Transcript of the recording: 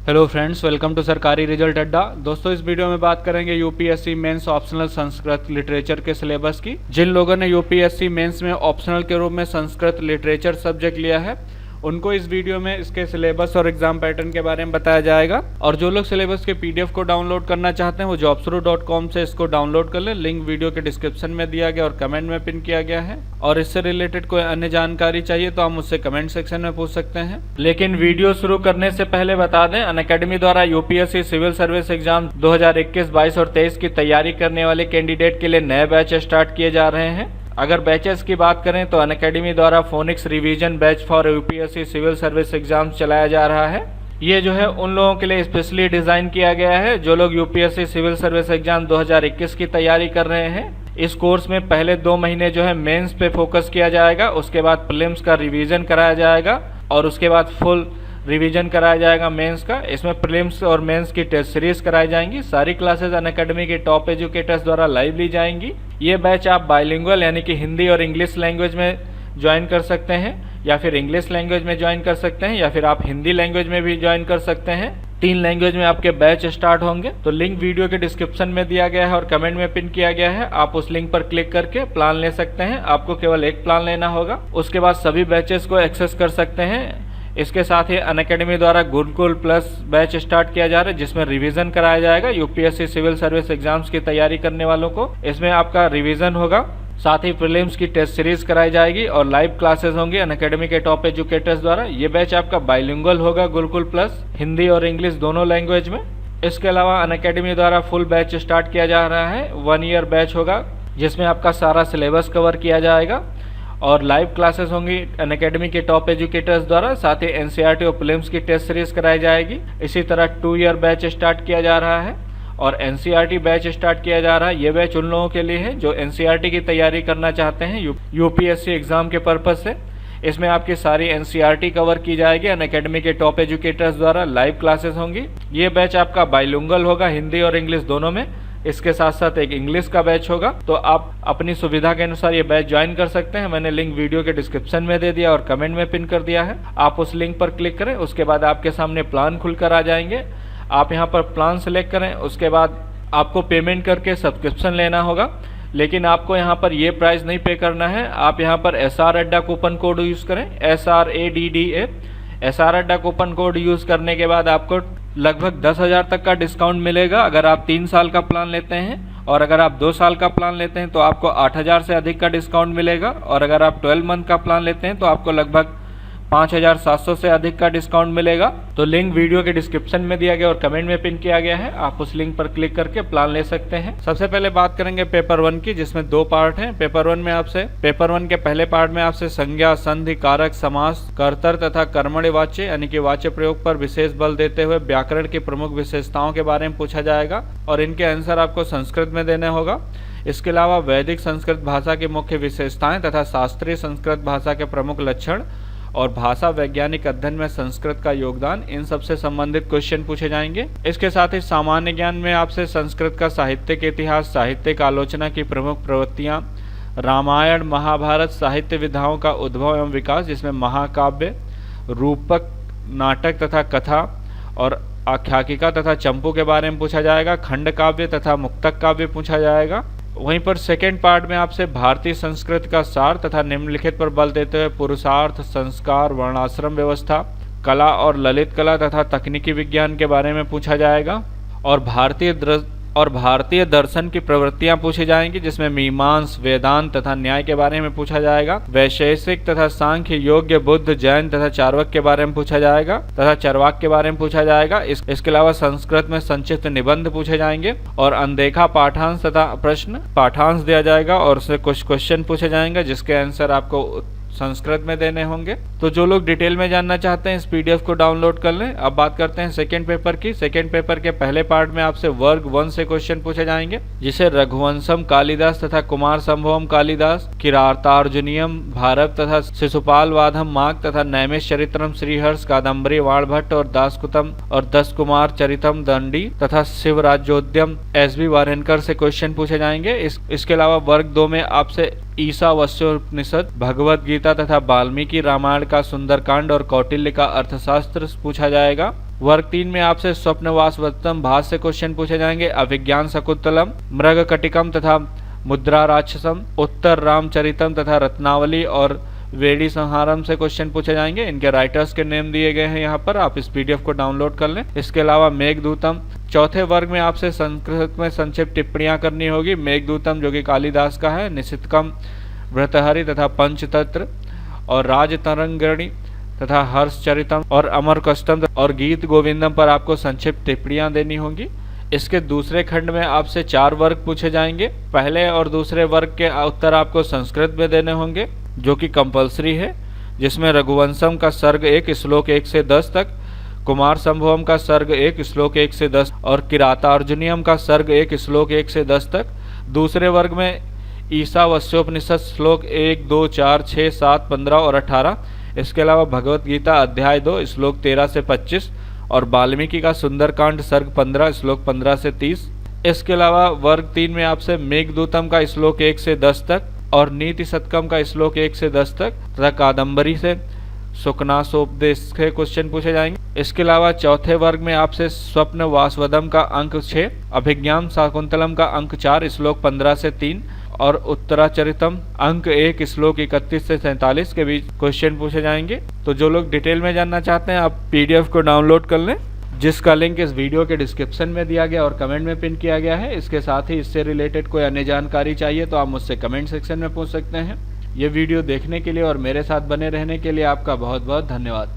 Hello friends, welcome to सरकारी result अड्डा। दोस्तों, इस वीडियो में बात करेंगे UPSC mains optional Sanskrit literature के सिलेबस की। जिन लोगों ने यूपीएससी मेंस में ऑप्शनल के रूप में संस्कृत लिटरेचर सब्जेक्ट लिया है उनको इस वीडियो में इसके सिलेबस और एग्जाम पैटर्न के बारे में बताया जाएगा। और जो लोग सिलेबस के पीडीएफ को डाउनलोड करना चाहते हैं वो jobsru.com से इसको डाउनलोड कर लें। लिंक वीडियो के डिस्क्रिप्शन में दिया गया और कमेंट में पिन किया गया है। और इससे रिलेटेड कोई अन्य जानकारी चाहिए तो आप मुझसे कमेंट सेक्शन में पूछ सकते हैं। लेकिन वीडियो शुरू करने से पहले बता दें, अनअकैडमी द्वारा यूपीएससी सिविल सर्विस एग्जाम 2021, 22 और 23 की तैयारी करने वाले कैंडिडेट के लिए नए बैच स्टार्ट किए जा रहे हैं। अगर बैचेस की बात करें तो अनअकैडमी द्वारा phoenix revision batch for UPSC civil service exam चलाया जा रहा है। ये जो है उन लोगों के लिए स्पेशली डिज़ाइन किया गया है जो लोग यूपीएससी सिविल सर्विस एग्जाम 2021 की तैयारी कर रहे हैं। इस कोर्स में पहले 2 महीने जो है मेंस पे फोकस किया जाएगा, उसके बाद प्रीलिम्स का रिवीजन कराया जाएगा और उसके बाद फुल रिवीजन कराया जाएगा मेंस का। इसमें प्रीलिम्स और मेंस की टेस्ट सीरीज कराई जाएंगी। सारी क्लासेस अनअकैडमी के टॉप एजुकेटर्स द्वारा लाइव ली जाएंगी। ये बैच आप बाइलिंगुअल यानी कि हिंदी और इंग्लिश लैंग्वेज में ज्वाइन कर सकते हैं, या फिर इंग्लिश लैंग्वेज में ज्वाइन कर सकते हैं, या फिर आप हिंदी लैंग्वेज में भी ज्वाइन कर सकते हैं। 3 लैंग्वेज में आपके बैच स्टार्ट होंगे। तो लिंक वीडियो के डिस्क्रिप्शन में दिया गया है और कमेंट में पिन किया गया है। आप उस लिंक पर क्लिक करके प्लान ले सकते हैं। आपको केवल एक प्लान लेना होगा, उसके बाद सभी बैचेस को एक्सेस कर सकते हैं। इसके साथ ही अनअकैडमी द्वारा गुरुकुल प्लस बैच स्टार्ट किया जा रहा है जिसमें रिवीजन कराया जाएगा यूपीएससी सिविल सर्विस एग्जाम्स की तैयारी करने वालों को। इसमें आपका रिवीजन होगा, साथ ही प्रीलिम्स की टेस्ट सीरीज कराई जाएगी और लाइव क्लासेस होंगी अनअकैडमी के टॉप एजुकेटर्स द्वारा। ये बैच आपका बाइलिंगुअल होगा, गुरुकुल प्लस हिंदी और इंग्लिश दोनों लैंग्वेज में। इसके अलावा अनअकैडमी द्वारा फुल बैच स्टार्ट किया जा रहा है। 1 ईयर बैच होगा जिसमें आपका सारा सिलेबस कवर किया जाएगा और लाइव क्लासेस होंगी अनअकैडमी के टॉप एजुकेटर्स द्वारा। साथ ही एनसीईआरटी और प्रीलिम्स की टेस्ट सीरीज कराई जाएगी। इसी तरह 2 ईयर बैच स्टार्ट किया जा रहा है और एनसीईआरटी बैच स्टार्ट किया जा रहा है। ये बैच उन लोगों के लिए है जो एनसीईआरटी की तैयारी करना चाहते हैं यूपीएससी एग्जाम के पर्पज से। इसमें आपकी सारी एनसीईआरटी कवर की जाएगी अनअकैडमी के टॉप एजुकेटर्स द्वारा। लाइव क्लासेस होंगी। ये बैच आपका बाइलिंगुअल होगा, हिंदी और इंग्लिश दोनों में। इसके साथ साथ एक इंग्लिश का बैच होगा। तो आप अपनी सुविधा के अनुसार ये बैच ज्वाइन कर सकते हैं। मैंने लिंक वीडियो के डिस्क्रिप्शन में दे दिया और कमेंट में पिन कर दिया है। आप उस लिंक पर क्लिक करें, उसके बाद आपके सामने प्लान खुलकर आ जाएंगे। आप यहाँ पर प्लान सेलेक्ट करें, उसके बाद आपको पेमेंट करके सब्सक्रिप्शन लेना होगा। लेकिन आपको यहाँ पर ये प्राइस नहीं पे करना है। आप यहाँ पर SR अड्डा कूपन कोड यूज़ करें, SRADDA। SR अड्डा कूपन कोड यूज़ करने के बाद आपको लगभग 10,000 तक का डिस्काउंट मिलेगा अगर आप 3 साल का प्लान लेते हैं। और अगर आप 2 साल का प्लान लेते हैं तो आपको 8,000 से अधिक का डिस्काउंट मिलेगा। और अगर आप 12 मंथ का प्लान लेते हैं तो आपको लगभग 5,700 से अधिक का डिस्काउंट मिलेगा। तो लिंक वीडियो के डिस्क्रिप्शन में दिया गया और कमेंट में पिन किया गया है। आप उस लिंक पर क्लिक करके प्लान ले सकते हैं। सबसे पहले बात करेंगे पेपर 1 की, जिसमें 2 पार्ट हैं। पेपर 1 के पहले पार्ट में आपसे संज्ञा, संधि, कारक, समास, कर्तर तथा कर्मण्य वाच्य यानी कि वाच्य प्रयोग पर विशेष बल देते हुए व्याकरण की प्रमुख विशेषताओं के बारे में पूछा जाएगा और इनके आंसर आपको संस्कृत में देने होगा। इसके अलावा वैदिक संस्कृत भाषा की मुख्य विशेषताएं तथा शास्त्रीय संस्कृत भाषा के प्रमुख लक्षण और भाषा वैज्ञानिक अध्ययन में संस्कृत का योगदान, इन सब से संबंधित क्वेश्चन पूछे जाएंगे। इसके साथ ही सामान्य ज्ञान में आपसे संस्कृत का साहित्यिक इतिहास, साहित्यिक आलोचना की प्रमुख प्रवृत्तियां, रामायण महाभारत साहित्य विधाओं का उद्भव एवं विकास जिसमें महाकाव्य, रूपक, नाटक तथा कथा और आख्यायिका तथा चंपू के बारे में पूछा जाएगा। खंड काव्य तथा मुक्तक काव्य पूछा जाएगा। वहीं पर सेकेंड पार्ट में आपसे भारतीय संस्कृति का सार तथा निम्नलिखित पर बल देते हुए पुरुषार्थ, संस्कार, वर्णाश्रम व्यवस्था, कला और ललित कला तथा तकनीकी विज्ञान के बारे में पूछा जाएगा। और भारतीय दर्शन की प्रवृत्तियां पूछी जाएंगी जिसमें मीमांस, वेदांत तथा न्याय के बारे में पूछा जाएगा। वैशेषिक तथा सांख्य, योग्य, बुद्ध, जैन तथा चार्वाक के बारे में पूछा जाएगा तथा चरवाक के बारे में पूछा जाएगा। इसके अलावा संस्कृत में संक्षिप्त निबंध पूछे जाएंगे और अनदेखा पाठांश तथा प्रश्न पाठांश दिया जाएगा और उससे कुछ क्वेश्चन पूछे जाएंगे जिसके आंसर आपको संस्कृत में देने होंगे। तो जो लोग डिटेल में जानना चाहते हैं इस पीडीएफ को डाउनलोड कर लें। अब बात करते हैं सेकेंड पेपर की। सेकेंड पेपर के पहले पार्ट में आपसे वर्ग 1 से क्वेश्चन पूछे जाएंगे जिसे रघुवंशम कालिदास तथा कुमार संभवम कालिदास, किरातार्जुनियम भारत तथा शिशुपाल वाधम माग तथा नैमिष चरित्रम श्रीहर्ष कादम्बरी वाणभट्ट और दासकुतम और दस कुमार चरितम दंडी तथा शिवराज्योद्यम SB वारेनकर से क्वेश्चन पूछे जाएंगे। इसके अलावा वर्ग 2 में आपसे ईशावास्योपनिषद, भगवद गीता तथा वाल्मीकि रामायण का सुंदरकांड और कौटिल्य का अर्थशास्त्र पूछा जाएगा। वर्ग 3 में आपसे स्वप्नवासवत्तम भाष्य से क्वेश्चन पूछे जाएंगे। अभिज्ञान शकुंतलम, मृगकटिकम तथा मुद्रा राक्षसम, उत्तर रामचरितम तथा रत्नावली और वेड़ी संहारम से क्वेश्चन पूछे जाएंगे। इनके राइटर्स के नेम दिए गए हैं यहाँ पर, आप इस पीडीएफ को डाउनलोड कर लें। इसके अलावा मेघदूतम, चौथे वर्ग में आपसे संस्कृत में संक्षिप्त टिप्पणियां करनी होगी। मेघदूतम जो कि कालिदास का है, निशितकम, भृतहरि तथा पंचतंत्र और राजतरंगिणी तथा हर्षचरितम और अमरकष्टम और गीत गोविंदम पर आपको संक्षिप्त टिप्पणियां देनी होंगी। इसके दूसरे खंड में आपसे 4 वर्ग पूछे जाएंगे। पहले और दूसरे वर्ग के उत्तर आपको संस्कृत में देने होंगे जो कि कंपलसरी है, जिसमें रघुवंशम का सर्ग 1 श्लोक 1 से 10 तक, कुमार संभवम का सर्ग 1 श्लोक 1 से 10 और किरातार्जुनियम का सर्ग 1 श्लोक 1 से 10 तक। दूसरे वर्ग में ईशावास्योपनिषद श्लोक 1, 2, 4, 6, 7, 15 और 18। इसके अलावा भगवत गीता अध्याय 2 श्लोक 13 से 25 और वाल्मीकि का सुंदरकांड सर्ग 15 श्लोक 15 से 30। इसके अलावा वर्ग 3 में आपसे मेघदूतम का श्लोक 1 से 10 तक और नीति शतकम का श्लोक 1 से 10 तक तथा कादम्बरी से सुकनासोपदेश के क्वेश्चन पूछे जाएंगे। इसके अलावा चौथे वर्ग में आपसे स्वप्न वासवदम का अंक 6, अभिज्ञान शाकुंतलम का अंक 4 श्लोक 15 से 3 और उत्तराचरितम अंक 1 श्लोक 31 से 47 के बीच क्वेश्चन पूछे जाएंगे। तो जो लोग डिटेल में जानना चाहते हैं आप पीडीएफ को डाउनलोड कर लें, जिसका लिंक इस वीडियो के डिस्क्रिप्शन में दिया गया और कमेंट में पिन किया गया है। इसके साथ ही इससे रिलेटेड कोई अन्य जानकारी चाहिए तो आप मुझसे कमेंट सेक्शन में पूछ सकते हैं। ये वीडियो देखने के लिए और मेरे साथ बने रहने के लिए आपका बहुत बहुत धन्यवाद।